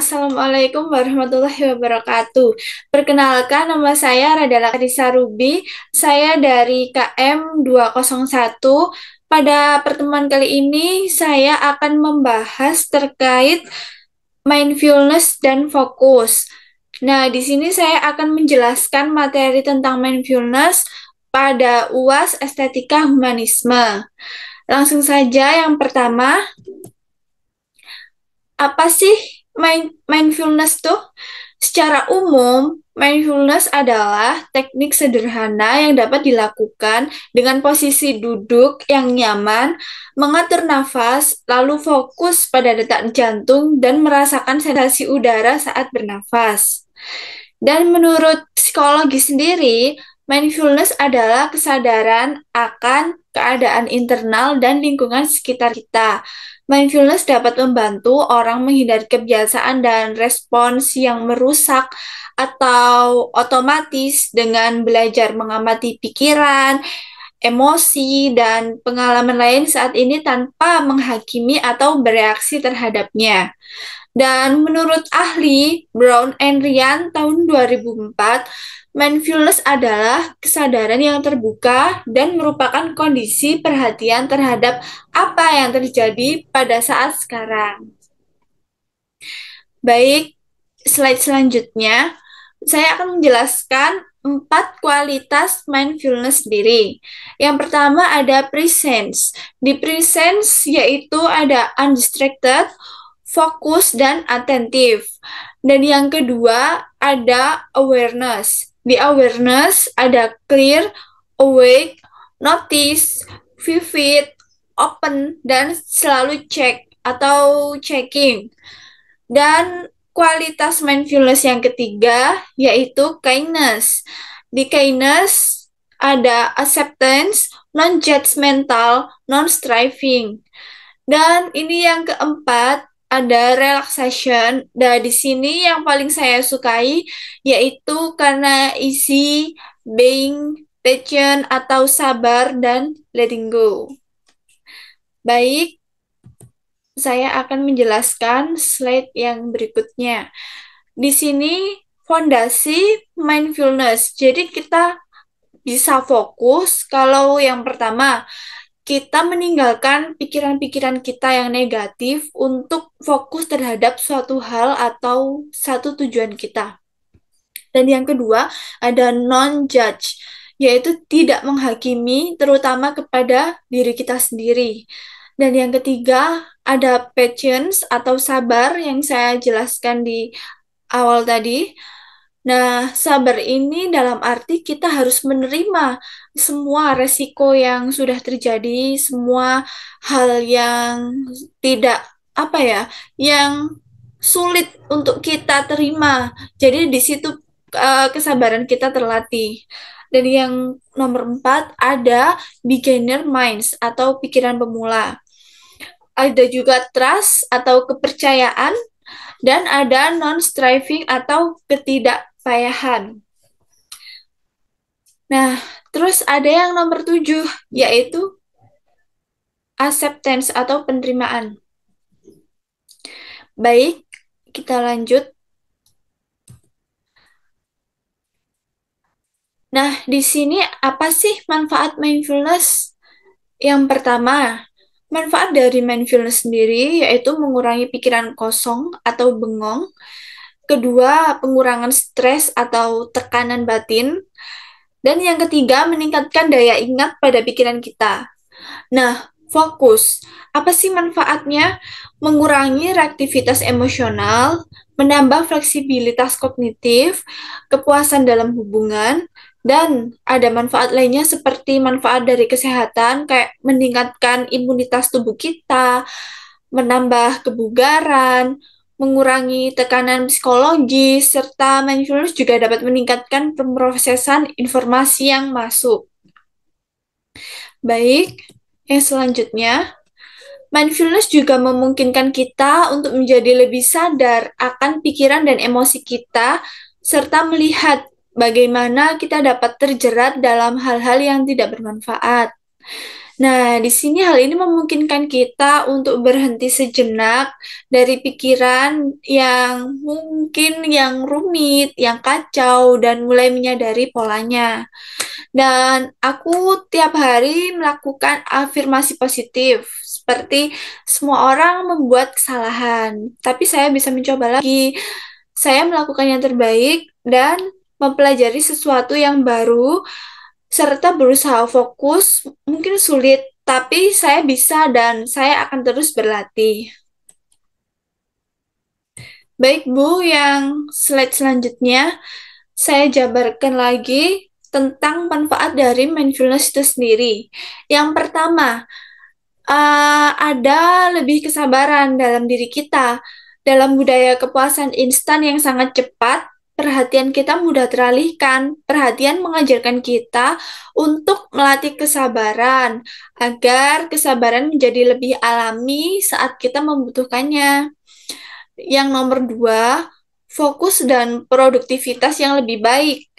Assalamualaikum warahmatullahi wabarakatuh. Perkenalkan, nama saya Radala Karisa Ruby. Saya dari KM 201. Pada pertemuan kali ini, saya akan membahas terkait mindfulness dan fokus. Nah, di sini saya akan menjelaskan materi tentang mindfulness pada UAS Estetika Humanisme. Langsung saja, yang pertama, apa sih mindfulness tuh? Secara umum, mindfulness adalah teknik sederhana yang dapat dilakukan dengan posisi duduk yang nyaman, mengatur nafas, lalu fokus pada detak jantung dan merasakan sensasi udara saat bernafas. Dan menurut psikologi sendiri, mindfulness adalah kesadaran akan keadaan internal dan lingkungan sekitar kita. Mindfulness dapat membantu orang menghindari kebiasaan dan respons yang merusak atau otomatis dengan belajar mengamati pikiran, emosi, dan pengalaman lain saat ini tanpa menghakimi atau bereaksi terhadapnya. Dan menurut ahli Brown and Ryan tahun 2004, mindfulness adalah kesadaran yang terbuka dan merupakan kondisi perhatian terhadap apa yang terjadi pada saat sekarang. Baik, slide selanjutnya, saya akan menjelaskan 4 kualitas mindfulness sendiri. Yang pertama ada presence. Di presence yaitu ada undistracted, fokus, dan attentive. Dan yang kedua ada awareness. Di awareness ada clear, awake, notice, vivid, open, dan selalu check atau checking. Dan kualitas mindfulness yang ketiga yaitu kindness. Di kindness ada acceptance, non-judgmental, non-striving. Dan ini yang keempat ada relaxation. Dan di sini yang paling saya sukai yaitu karena isi being patient atau sabar dan letting go. Baik, saya akan menjelaskan slide yang berikutnya. Di sini fondasi mindfulness. Jadi kita bisa fokus kalau yang pertama kita meninggalkan pikiran-pikiran kita yang negatif untuk fokus terhadap suatu hal atau satu tujuan kita. Dan yang kedua ada non-judge, yaitu tidak menghakimi terutama kepada diri kita sendiri. Dan yang ketiga ada patience atau sabar yang saya jelaskan di awal tadi. Nah, sabar ini dalam arti kita harus menerima semua resiko yang sudah terjadi, semua hal yang tidak apa ya, yang sulit untuk kita terima. Jadi di situ kesabaran kita terlatih. Dan yang nomor 4 ada beginner minds atau pikiran pemula. Ada juga trust atau kepercayaan, dan ada non-striving atau ketidakpayahan. Nah, terus ada yang nomor 7, yaitu acceptance atau penerimaan. Baik, kita lanjut. Nah, di sini apa sih manfaat mindfulness? Yang pertama, manfaat dari mindfulness sendiri yaitu mengurangi pikiran kosong atau bengong. Kedua, pengurangan stres atau tekanan batin. Dan yang ketiga, meningkatkan daya ingat pada pikiran kita. Nah, fokus. Apa sih manfaatnya? Mengurangi reaktivitas emosional, menambah fleksibilitas kognitif, kepuasan dalam hubungan, dan ada manfaat lainnya seperti manfaat dari kesehatan, kayak meningkatkan imunitas tubuh kita, menambah kebugaran, mengurangi tekanan psikologis, serta mindfulness juga dapat meningkatkan pemrosesan informasi yang masuk. Baik, yang selanjutnya, mindfulness juga memungkinkan kita untuk menjadi lebih sadar akan pikiran dan emosi kita, serta melihat bagaimana kita dapat terjerat dalam hal-hal yang tidak bermanfaat. Nah, di sini hal ini memungkinkan kita untuk berhenti sejenak dari pikiran yang mungkin yang rumit, yang kacau, dan mulai menyadari polanya. Dan aku tiap hari melakukan afirmasi positif, seperti semua orang membuat kesalahan, tapi saya bisa mencoba lagi. Saya melakukan yang terbaik dan mempelajari sesuatu yang baru, serta berusaha fokus. Mungkin sulit, tapi saya bisa dan saya akan terus berlatih. Baik, Bu, yang slide selanjutnya, saya jabarkan lagi tentang manfaat dari mindfulness itu sendiri. Yang pertama, ada lebih kesabaran dalam diri kita. Dalam budaya kepuasan instan yang sangat cepat, perhatian kita mudah teralihkan. Perhatian mengajarkan kita untuk melatih kesabaran, agar kesabaran menjadi lebih alami saat kita membutuhkannya. Yang nomor dua, fokus dan produktivitas yang lebih baik.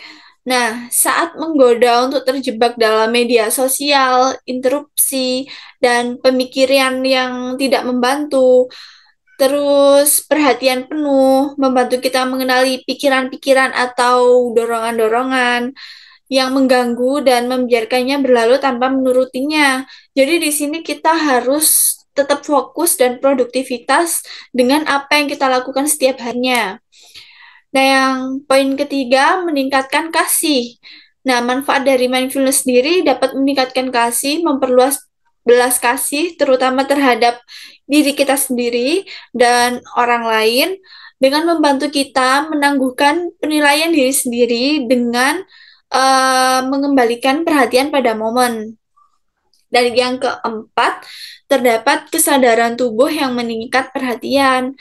Nah, saat menggoda untuk terjebak dalam media sosial, interupsi, dan pemikiran yang tidak membantu, terus perhatian penuh membantu kita mengenali pikiran-pikiran atau dorongan-dorongan yang mengganggu dan membiarkannya berlalu tanpa menurutinya. Jadi di sini kita harus tetap fokus dan produktivitas dengan apa yang kita lakukan setiap harinya. Nah, yang poin ketiga, meningkatkan kasih. Nah, manfaat dari mindfulness sendiri dapat meningkatkan kasih, memperluas belas kasih, terutama terhadap diri kita sendiri dan orang lain, dengan membantu kita menangguhkan penilaian diri sendiri dengan mengembalikan perhatian pada momen. Dan yang keempat, terdapat kesadaran tubuh yang meningkat perhatian.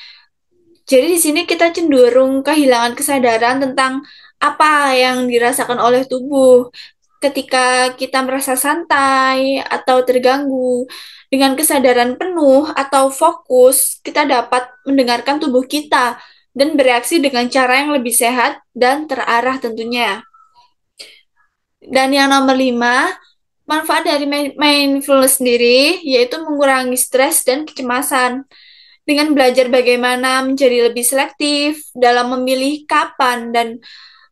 Jadi di sini kita cenderung kehilangan kesadaran tentang apa yang dirasakan oleh tubuh ketika kita merasa santai atau terganggu. Dengan kesadaran penuh atau fokus, kita dapat mendengarkan tubuh kita dan bereaksi dengan cara yang lebih sehat dan terarah tentunya. Dan yang nomor lima, manfaat dari mindfulness sendiri yaitu mengurangi stres dan kecemasan. Dengan belajar bagaimana menjadi lebih selektif dalam memilih kapan dan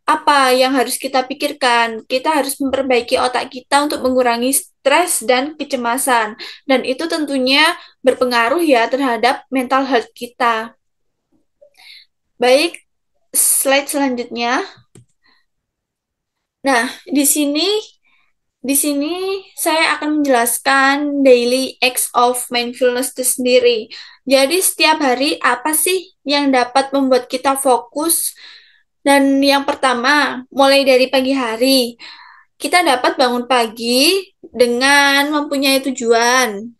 apa yang harus kita pikirkan, kita harus memperbaiki otak kita untuk mengurangi stres dan kecemasan. Dan itu tentunya berpengaruh ya terhadap mental health kita. Baik, slide selanjutnya. Nah, di sini saya akan menjelaskan daily acts of mindfulness itu sendiri. Jadi setiap hari apa sih yang dapat membuat kita fokus? Dan yang pertama, mulai dari pagi hari, kita dapat bangun pagi dengan mempunyai tujuan.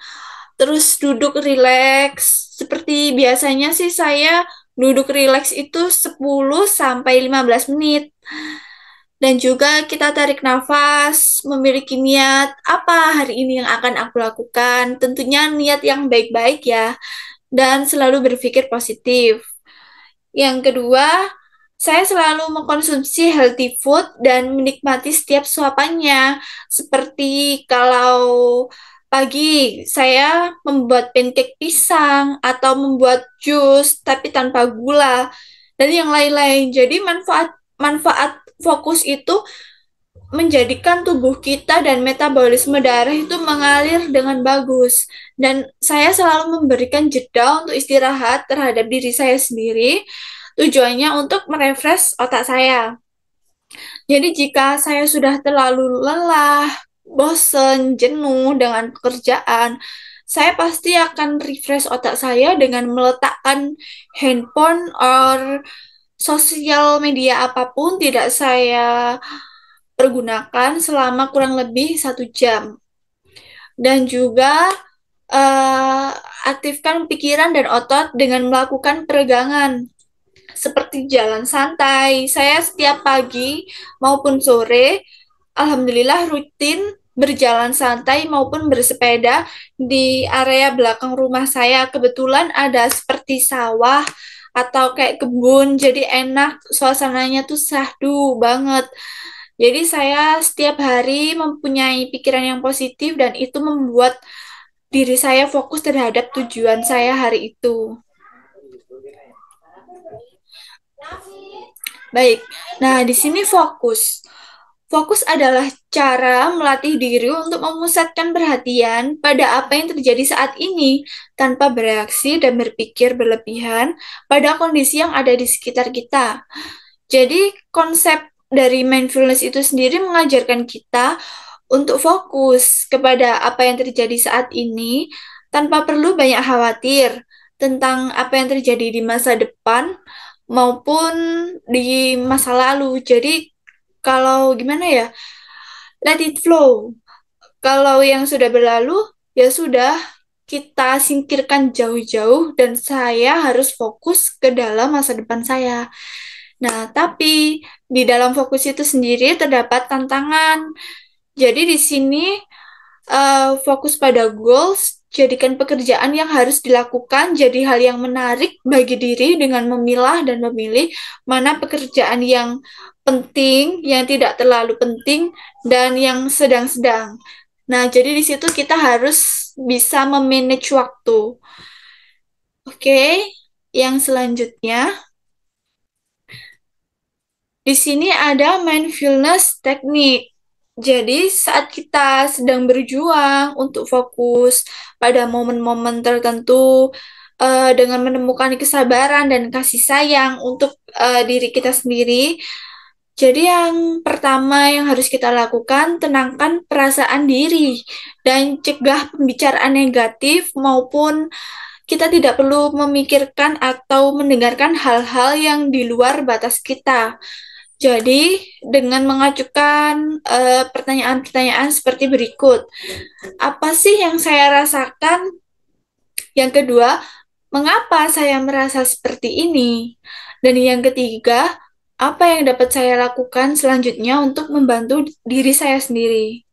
Terus duduk rileks. Seperti biasanya sih saya duduk rileks itu 10 sampai 15 menit. Dan juga kita tarik nafas, memiliki niat apa hari ini yang akan aku lakukan. Tentunya niat yang baik-baik ya, dan selalu berpikir positif. Yang kedua, saya selalu mengkonsumsi healthy food dan menikmati setiap suapannya. Seperti kalau pagi saya membuat pancake pisang atau membuat jus tapi tanpa gula dan yang lain-lain. Jadi manfaat manfaat fokus itu menjadikan tubuh kita dan metabolisme darah itu mengalir dengan bagus. Dan saya selalu memberikan jeda untuk istirahat terhadap diri saya sendiri, tujuannya untuk merefresh otak saya. Jadi jika saya sudah terlalu lelah, bosen, jenuh dengan pekerjaan, saya pasti akan refresh otak saya dengan meletakkan handphone or sosial media apapun tidak saya pergunakan selama kurang lebih 1 jam. Dan juga eh, aktifkan pikiran dan otot dengan melakukan peregangan seperti jalan santai. Saya setiap pagi maupun sore, alhamdulillah rutin berjalan santai maupun bersepeda di area belakang rumah saya. Kebetulan ada seperti sawah atau kayak kebun, jadi enak suasananya tuh syahdu banget. Jadi saya setiap hari mempunyai pikiran yang positif dan itu membuat diri saya fokus terhadap tujuan saya hari itu. Baik. Nah, di sini fokus. Fokus adalah cara melatih diri untuk memusatkan perhatian pada apa yang terjadi saat ini tanpa bereaksi dan berpikir berlebihan pada kondisi yang ada di sekitar kita. Jadi, konsep dari mindfulness itu sendiri mengajarkan kita untuk fokus kepada apa yang terjadi saat ini tanpa perlu banyak khawatir tentang apa yang terjadi di masa depan maupun di masa lalu. Jadi, kalau gimana ya, let it flow. Kalau yang sudah berlalu, ya sudah, kita singkirkan jauh-jauh dan saya harus fokus ke dalam masa depan saya. Nah, tapi di dalam fokus itu sendiri terdapat tantangan. Jadi di sini fokus pada goals, jadikan pekerjaan yang harus dilakukan jadi hal yang menarik bagi diri dengan memilah dan memilih mana pekerjaan yang penting, yang tidak terlalu penting, dan yang sedang-sedang. Nah, jadi di situ kita harus bisa memanage waktu. Oke, yang selanjutnya, di sini ada mindfulness teknik. Jadi, saat kita sedang berjuang untuk fokus pada momen-momen tertentu, dengan menemukan kesabaran dan kasih sayang untuk diri kita sendiri, jadi yang pertama yang harus kita lakukan, tenangkan perasaan diri dan cegah pembicaraan negatif maupun kita tidak perlu memikirkan atau mendengarkan hal-hal yang di luar batas kita. Jadi, dengan mengajukan pertanyaan-pertanyaan seperti berikut. Apa sih yang saya rasakan? Yang kedua, mengapa saya merasa seperti ini? Dan yang ketiga, apa yang dapat saya lakukan selanjutnya untuk membantu diri saya sendiri?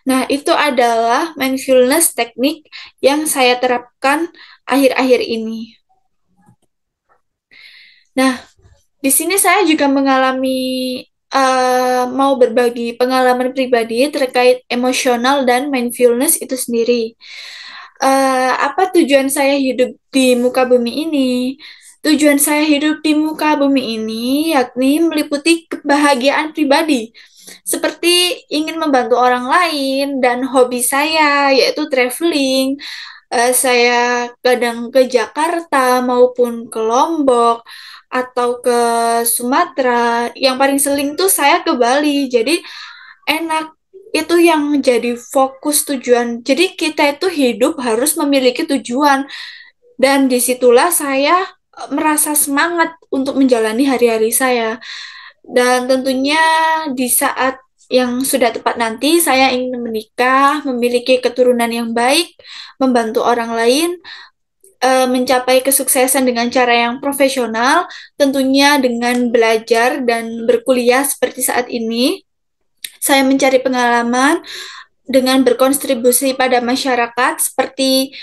Nah, itu adalah mindfulness teknik yang saya terapkan akhir-akhir ini. Nah, di sini saya juga mengalami mau berbagi pengalaman pribadi terkait emosional dan mindfulness itu sendiri. Apa tujuan saya hidup di muka bumi ini? Tujuan saya hidup di muka bumi ini yakni meliputi kebahagiaan pribadi, seperti ingin membantu orang lain dan hobi saya yaitu traveling. Saya kadang ke Jakarta maupun ke Lombok atau ke Sumatera. Yang paling sering tuh saya ke Bali. Jadi enak itu yang menjadi fokus tujuan. Jadi kita itu hidup harus memiliki tujuan dan disitulah saya merasa semangat untuk menjalani hari-hari saya. Dan tentunya di saat yang sudah tepat nanti saya ingin menikah, memiliki keturunan yang baik, membantu orang lain, mencapai kesuksesan dengan cara yang profesional, tentunya dengan belajar dan berkuliah seperti saat ini. Saya mencari pengalaman dengan berkontribusi pada masyarakat seperti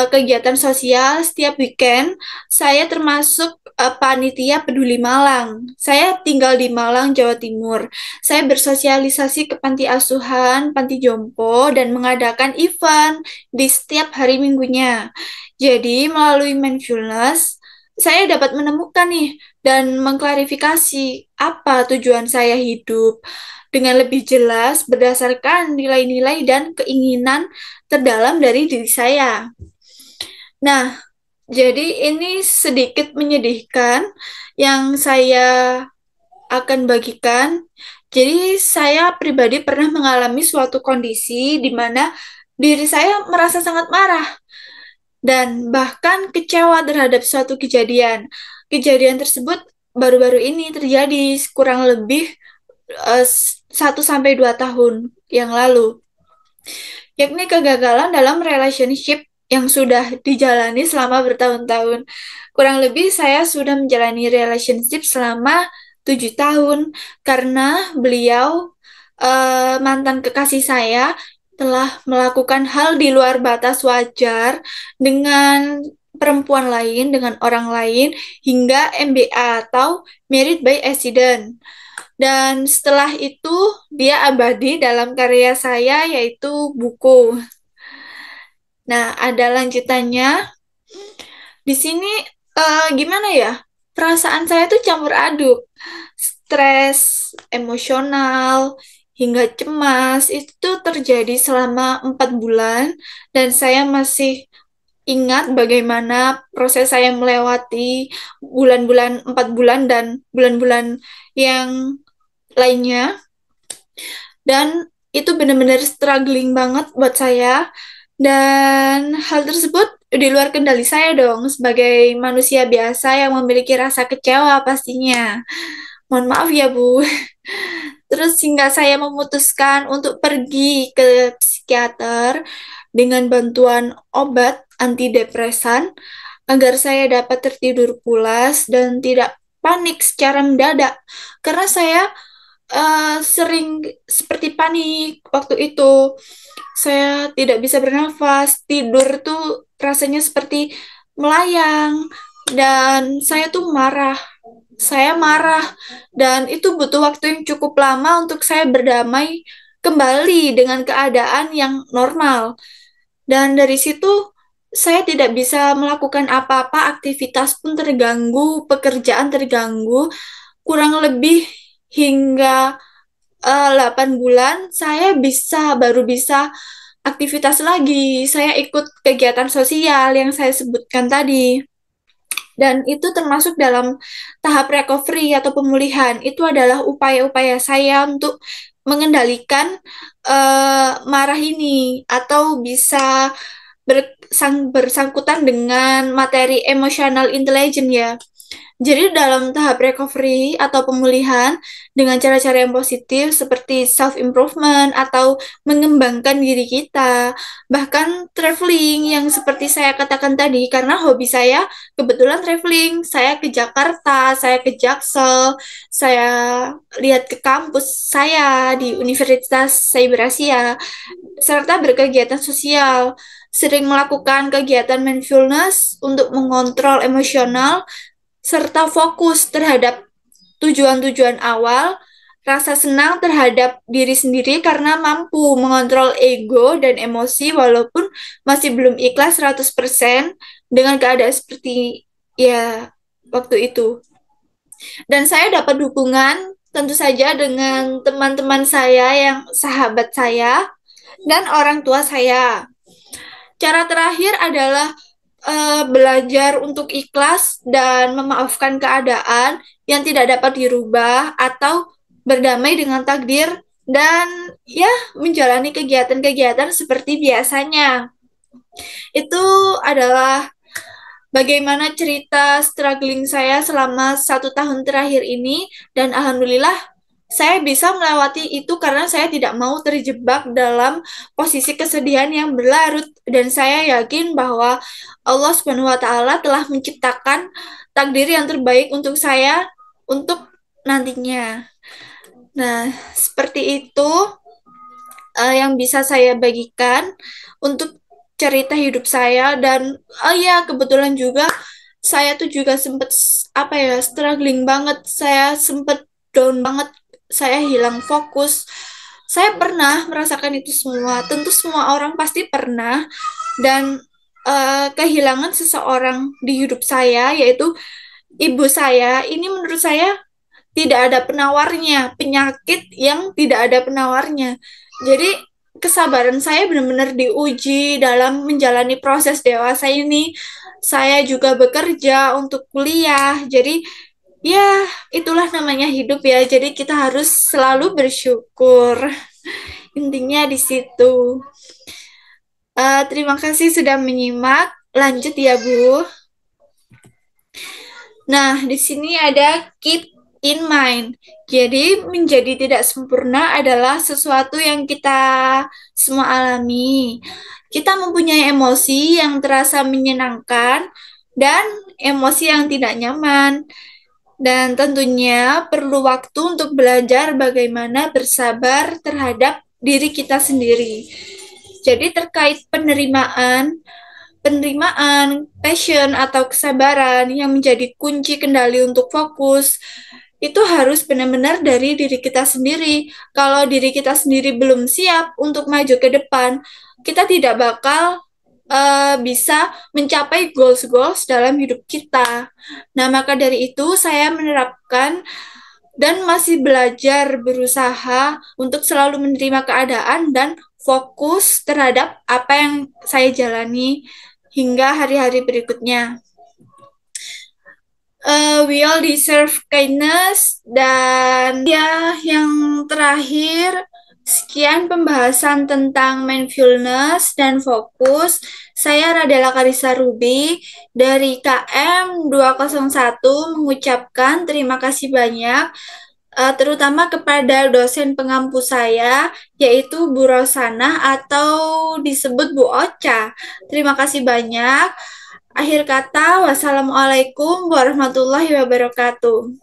kegiatan sosial setiap weekend. Saya termasuk panitia Peduli Malang. Saya tinggal di Malang, Jawa Timur. Saya bersosialisasi ke panti asuhan, panti jompo, dan mengadakan event di setiap hari minggunya. Jadi, melalui mindfulness, saya dapat menemukan nih dan mengklarifikasi apa tujuan saya hidup dengan lebih jelas berdasarkan nilai-nilai dan keinginan terdalam dari diri saya. Nah, jadi ini sedikit menyedihkan yang saya akan bagikan. Jadi saya pribadi pernah mengalami suatu kondisi di mana diri saya merasa sangat marah dan bahkan kecewa terhadap suatu kejadian. Kejadian tersebut baru-baru ini terjadi kurang lebih 1 sampai 2 tahun yang lalu, yakni kegagalan dalam relationship yang sudah dijalani selama bertahun-tahun. Kurang lebih saya sudah menjalani relationship selama 7 tahun karena beliau mantan kekasih saya telah melakukan hal di luar batas wajar dengan perempuan lain, dengan orang lain, hingga MBA atau Married by Accident. Dan setelah itu dia abadi dalam karya saya yaitu buku. Nah, ada lanjutannya. Di sini gimana ya? Perasaan saya tuh campur aduk. Stres, emosional, hingga cemas itu terjadi selama 4 bulan dan saya masih ingat bagaimana proses saya melewati bulan-bulan 4 bulan dan bulan-bulan yang lainnya. Dan itu benar-benar struggling banget buat saya. Dan hal tersebut di luar kendali saya dong, sebagai manusia biasa yang memiliki rasa kecewa pastinya. Mohon maaf ya, Bu. Terus hingga saya memutuskan untuk pergi ke psikiater dengan bantuan obat antidepresan agar saya dapat tertidur pulas dan tidak panik secara mendadak. Karena saya sering seperti panik waktu itu. Saya tidak bisa bernafas, tidur tuh rasanya seperti melayang, dan saya tuh marah. Saya marah, dan itu butuh waktu yang cukup lama untuk saya berdamai kembali dengan keadaan yang normal. Dan dari situ saya tidak bisa melakukan apa-apa, aktivitas pun terganggu, pekerjaan terganggu, kurang lebih hingga 8 bulan saya baru bisa aktivitas lagi. Saya ikut kegiatan sosial yang saya sebutkan tadi. Dan itu termasuk dalam tahap recovery atau pemulihan. Itu adalah upaya-upaya saya untuk mengendalikan marah ini atau bisa bersangkutan dengan materi emotional intelligence ya. Jadi dalam tahap recovery atau pemulihan dengan cara-cara yang positif seperti self-improvement atau mengembangkan diri kita, bahkan traveling yang seperti saya katakan tadi, karena hobi saya kebetulan traveling, saya ke Jakarta, saya ke Jaksel, saya lihat ke kampus saya di Universitas Cyber Asia, serta berkegiatan sosial, sering melakukan kegiatan mindfulness untuk mengontrol emosional serta fokus terhadap tujuan-tujuan awal, rasa senang terhadap diri sendiri karena mampu mengontrol ego dan emosi walaupun masih belum ikhlas 100% dengan keadaan seperti ya waktu itu. Dan saya dapat dukungan tentu saja dengan teman-teman saya yang sahabat saya dan orang tua saya. Cara terakhir adalah belajar untuk ikhlas dan memaafkan keadaan yang tidak dapat dirubah atau berdamai dengan takdir dan ya menjalani kegiatan-kegiatan seperti biasanya. Itu adalah bagaimana cerita struggling saya selama 1 tahun terakhir ini dan alhamdulillah saya bisa melewati itu karena saya tidak mau terjebak dalam posisi kesedihan yang berlarut dan saya yakin bahwa Allah Subhanahu wa taala telah menciptakan takdir yang terbaik untuk saya untuk nantinya. Nah, seperti itu yang bisa saya bagikan untuk cerita hidup saya dan oh ya kebetulan juga saya tuh juga sempet apa ya struggling banget, saya sempet down banget, saya hilang fokus. Saya pernah merasakan itu semua. Tentu semua orang pasti pernah dan kehilangan seseorang di hidup saya yaitu ibu saya. Ini menurut saya tidak ada penawarnya, penyakit yang tidak ada penawarnya. Jadi kesabaran saya benar-benar diuji dalam menjalani proses dewasa ini. Saya juga bekerja untuk kuliah. Jadi ya itulah namanya hidup ya. Jadi kita harus selalu bersyukur. Intinya di situ. Terima kasih sudah menyimak. Lanjut ya, Bu. Nah, di sini ada keep in mind. Jadi, menjadi tidak sempurna adalah sesuatu yang kita semua alami. Kita mempunyai emosi yang terasa menyenangkan dan emosi yang tidak nyaman. Dan tentunya perlu waktu untuk belajar bagaimana bersabar terhadap diri kita sendiri. Jadi, terkait penerimaan, passion, atau kesabaran yang menjadi kunci kendali untuk fokus. itu harus benar-benar dari diri kita sendiri. Kalau diri kita sendiri belum siap untuk maju ke depan, kita tidak bakal bisa mencapai goals-goals dalam hidup kita. Nah, maka dari itu saya menerapkan dan masih belajar berusaha untuk selalu menerima keadaan dan fokus terhadap apa yang saya jalani hingga hari-hari berikutnya. We all deserve kindness, dan ya yang terakhir, sekian pembahasan tentang mindfulness dan fokus. Saya Radela Karissa Ruby dari KM 201 mengucapkan terima kasih banyak, terutama kepada dosen pengampu saya, yaitu Bu Rosana atau disebut Bu Ocha. Terima kasih banyak. Akhir kata, wassalamualaikum warahmatullahi wabarakatuh.